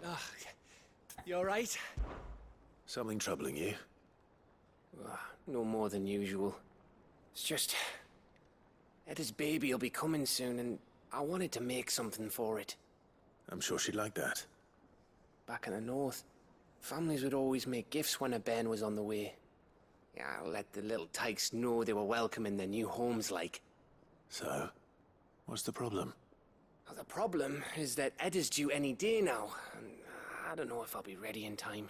Ah, you all right? Something troubling you? No more than usual. It's just... Etta's baby will be coming soon, and I wanted to make something for it. I'm sure she'd like that. Back in the north, families would always make gifts when a bairn was on the way. Yeah, I'll let the little tykes know they were welcome in their new homes, like. So, what's the problem? Well, the problem is that Etta's due any day now, and I don't know if I'll be ready in time.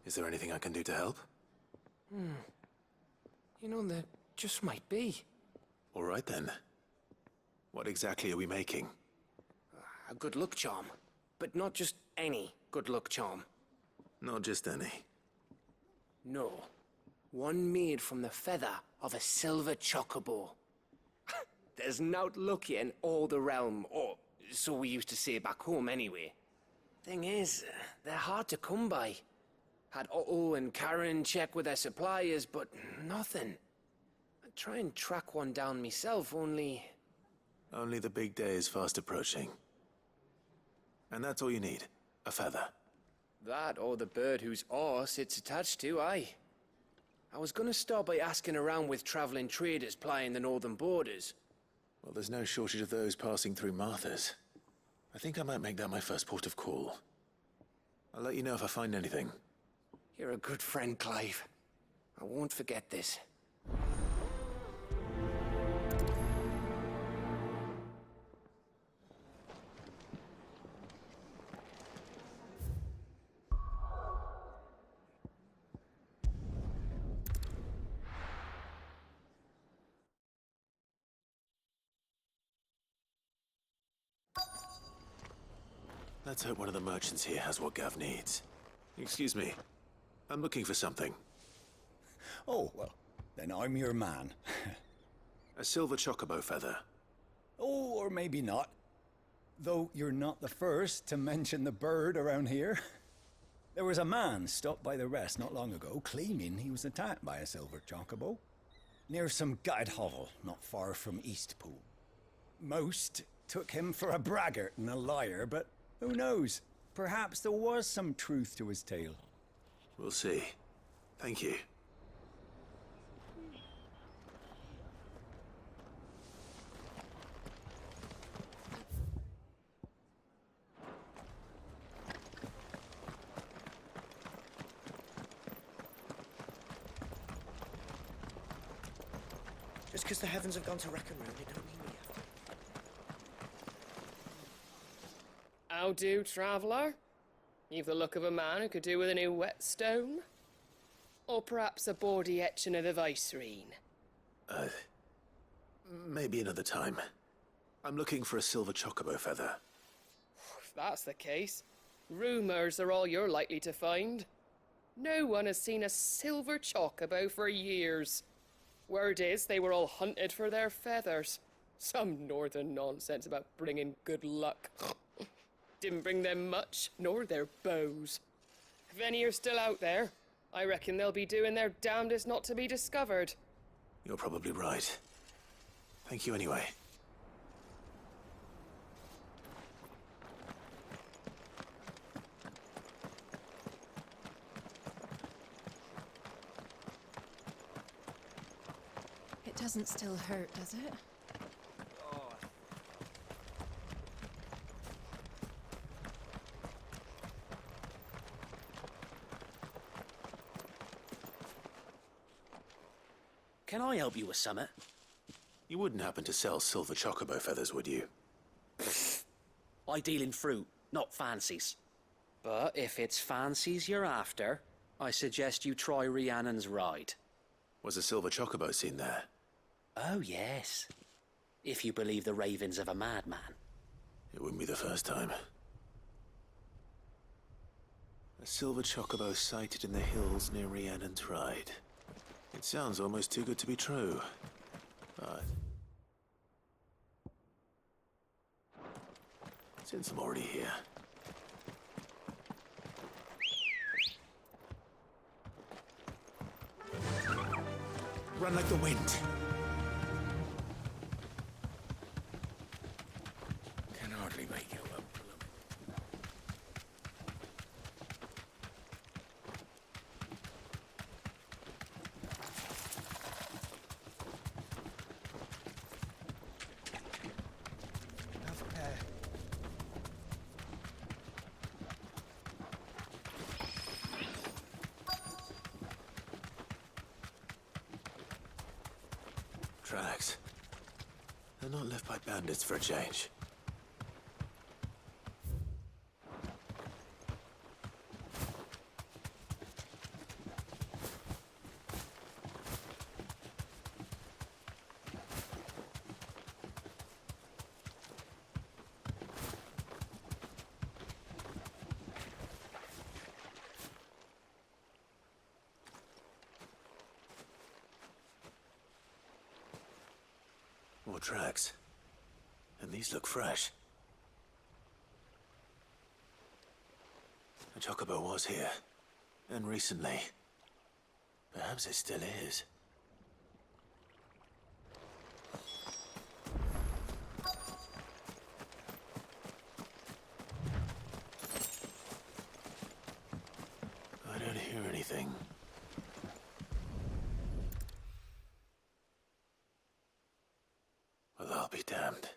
Is there anything I can do to help? You know, there just might be. All right then. What exactly are we making? A good luck charm. But not just any good luck charm. Not just any. No. One made from the feather of a silver chocobo. There's naught luckier in all the realm, or so we used to say back home anyway. Thing is, they're hard to come by. Had Otto and Karen check with their suppliers, but nothing. I'd try and track one down myself, only... Only the big day is fast approaching. And that's all you need, a feather. That or the bird whose horse it's attached to, aye. I was gonna start by asking around with traveling traders plying the northern borders. Well, there's no shortage of those passing through Martha's. I think I might make that my first port of call. I'll let you know if I find anything. You're a good friend, Clive. I won't forget this. Let's hope one of the merchants here has what Gav needs. Excuse me. I'm looking for something. Oh, well, then I'm your man. A silver chocobo feather. Oh, or maybe not. Though you're not the first to mention the bird around here. There was a man stopped by the rest not long ago, claiming he was attacked by a silver chocobo. Near some gutted hovel, not far from Eastpool. Most took him for a braggart and a liar, but who knows? Perhaps there was some truth to his tale. We'll see. Thank you. Just because the heavens have gone to wreck and ruin, it don't mean we have to. How do, traveller? You've the look of a man who could do with a new whetstone. Or perhaps a bawdy etching of the Vicerine. Maybe another time. I'm looking for a silver chocobo feather. If that's the case, rumours are all you're likely to find. No one has seen a silver chocobo for years. Word is they were all hunted for their feathers. Some northern nonsense about bringing good luck. Didn't bring them much, nor their bows. If any are still out there, I reckon they'll be doing their damnedest not to be discovered. You're probably right. Thank you anyway. It doesn't still hurt, does it? Can I help you with summit? You wouldn't happen to sell silver chocobo feathers, would you? I deal in fruit, not fancies. But if it's fancies you're after, I suggest you try Rhiannon's ride. Was a silver chocobo seen there? Oh, yes. If you believe the ravings of a madman. It wouldn't be the first time. A silver chocobo sighted in the hills near Rhiannon's Ride. It sounds almost too good to be true. But since I'm already here... Run like the wind! Can hardly make you up, Fight bandits for a change. More tracks. And these look fresh. A chocobo was here. And recently. Perhaps it still is. I don't hear anything. Well, I'll be damned.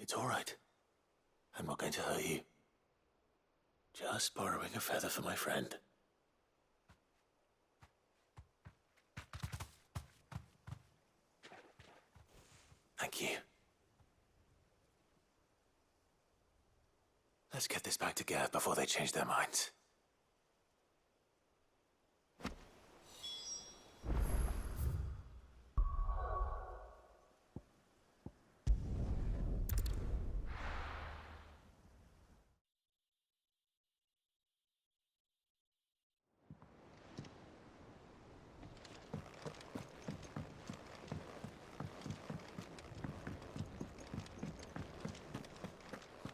It's all right. I'm not going to hurt you. Just borrowing a feather for my friend. Thank you. Let's get this back to Gav before they change their minds.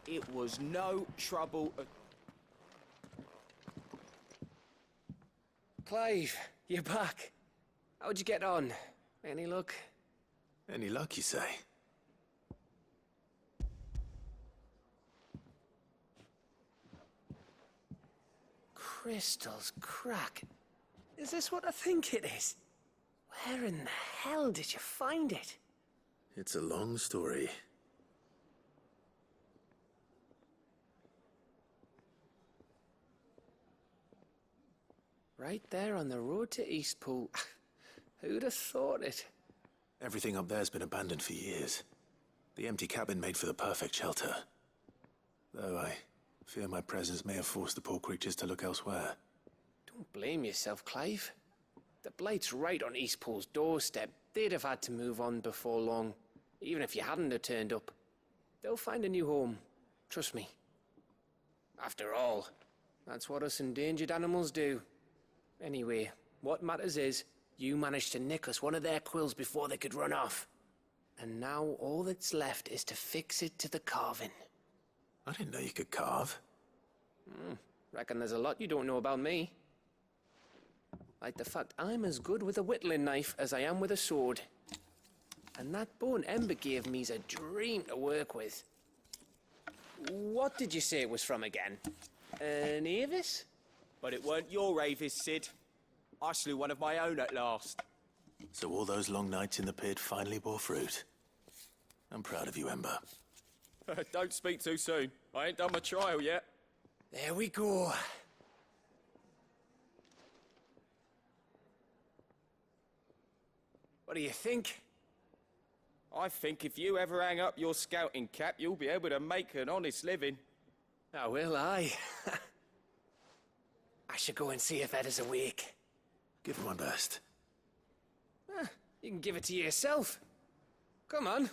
It was no trouble at... Clive, you're back. How'd you get on? Any luck? Any luck, you say? Crystal's crack. Is this what I think it is? Where in the hell did you find it? It's a long story. Right there on the road to Eastpool. Who'd have thought it? Everything up there's been abandoned for years. The empty cabin made for the perfect shelter. Though I fear my presence may have forced the poor creatures to look elsewhere. Don't blame yourself, Clive. The Blight's right on Eastpool's doorstep. They'd have had to move on before long, even if you hadn't have turned up. They'll find a new home. Trust me. After all, that's what us endangered animals do. Anyway, what matters is, you managed to nick us one of their quills before they could run off. And now all that's left is to fix it to the carving. I didn't know you could carve. Reckon there's a lot you don't know about me. Like the fact I'm as good with a whittling knife as I am with a sword. And that bone Ember gave me's a dream to work with. What did you say it was from again? An Avis? But it weren't your Avis, Sid. I slew one of my own at last. So all those long nights in the pit finally bore fruit. I'm proud of you, Ember. Don't speak too soon. I ain't done my trial yet. There we go. What do you think? I think if you ever hang up your scouting cap, you'll be able to make an honest living. Oh, will I? I should go and see if Ed is awake. Give it my best. You can give it to yourself. Come on.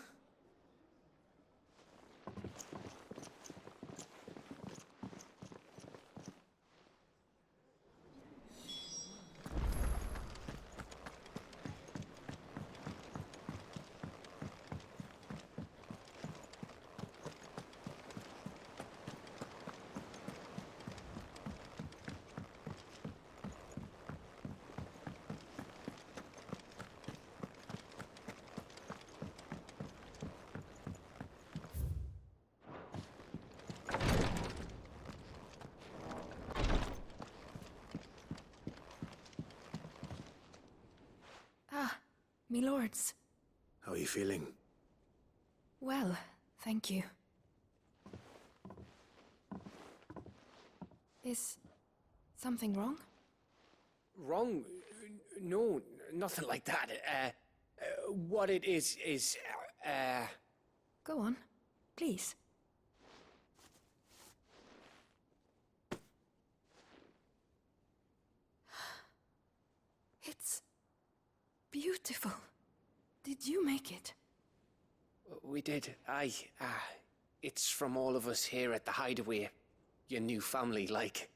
Me lords. How are you feeling? Well, thank you. Is something wrong? Wrong? No, nothing like that. What it is, Go on, please. It's beautiful. Did you make it? we did. Aye, it's from all of us here at the Hideaway. Your new family, like.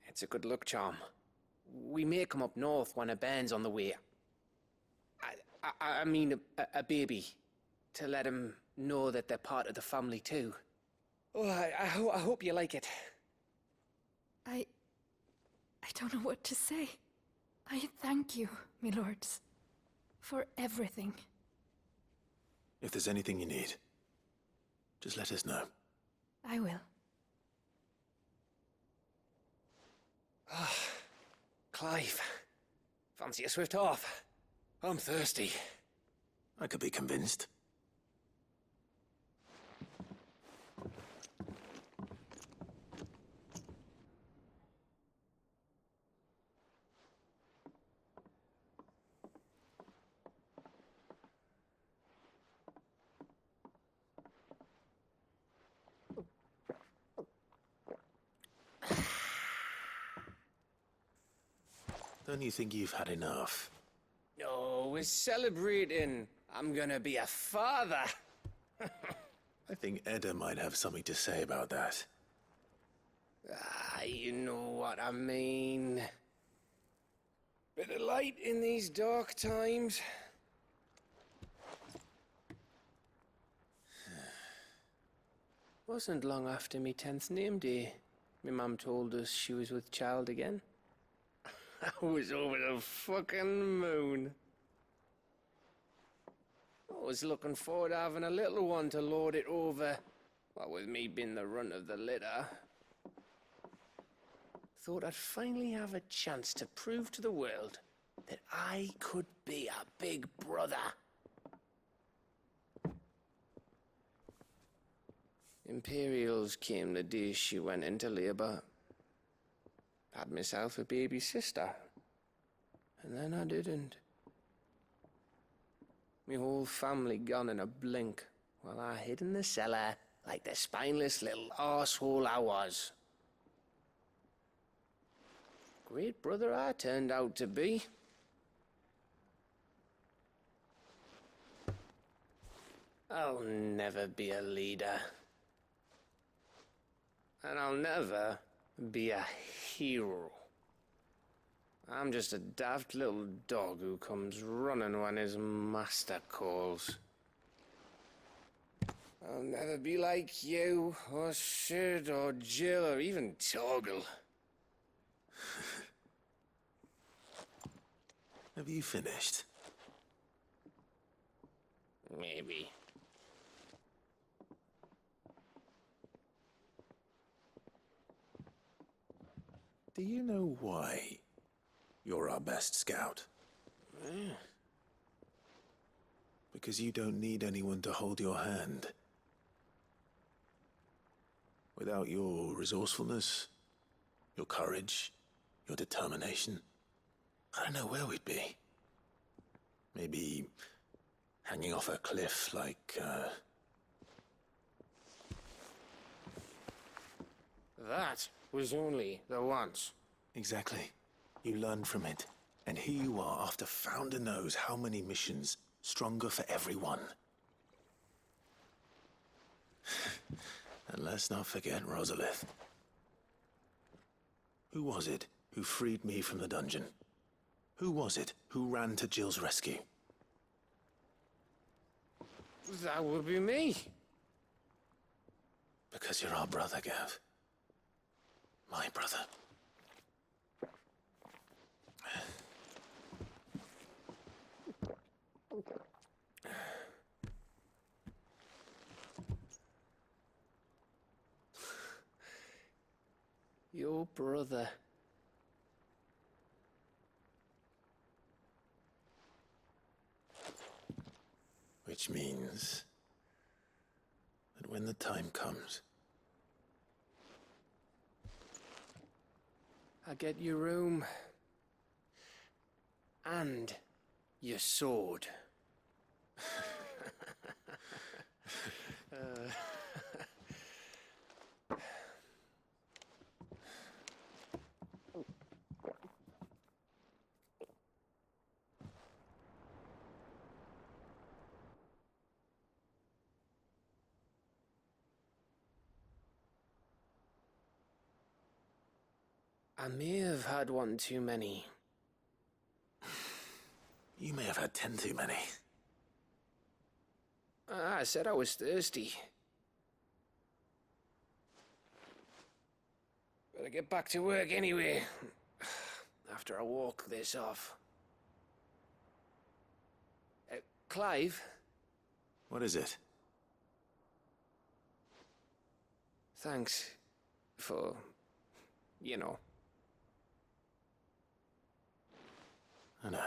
It's a good luck charm. We may come up north when a band's on the way. I mean, a baby. To let him know that they're part of the family, too. Oh, I hope you like it. I don't know what to say. I thank you, me lords, for everything. If there's anything you need, just let us know. I will. Clive, fancy a swift off? I'm thirsty. I could be convinced. Don't you think you've had enough? No, we're celebrating. I'm gonna be a father. I think Edda might have something to say about that. You know what I mean. Bit of light in these dark times. Wasn't long after me 10th name day. My mum told us she was with child again. I was over the fucking moon. I was looking forward to having a little one to lord it over. What with me being the runt of the litter. Thought I'd finally have a chance to prove to the world that I could be a big brother. Imperials came the day she went into labour. Had myself a baby sister. And then I didn't. Me whole family gone in a blink, while I hid in the cellar like the spineless little arsehole I was. Great brother I turned out to be. I'll never be a leader. And I'll never be a hero. I'm just a daft little dog who comes running when his master calls. I'll never be like you, or Sid, or Jill, or even Torgal. Have you finished? Maybe. Do you know why you're our best scout? Because you don't need anyone to hold your hand. Without your resourcefulness, your courage, your determination, I don't know where we'd be. Maybe hanging off a cliff like, That was only the once. Exactly. You learned from it. And here you are after Founder knows how many missions, stronger for everyone. And let's not forget Rosalith. Who was it who freed me from the dungeon? Who was it who ran to Jill's rescue? That would be me. Because you're our brother, Gav. My brother. Your brother. Which means that when the time comes, I get your room. And your sword. I may have had one too many. you may have had 10 too many. I said I was thirsty. Better get back to work anyway. After I walk this off. Clive? What is it? Thanks for, you know. I know.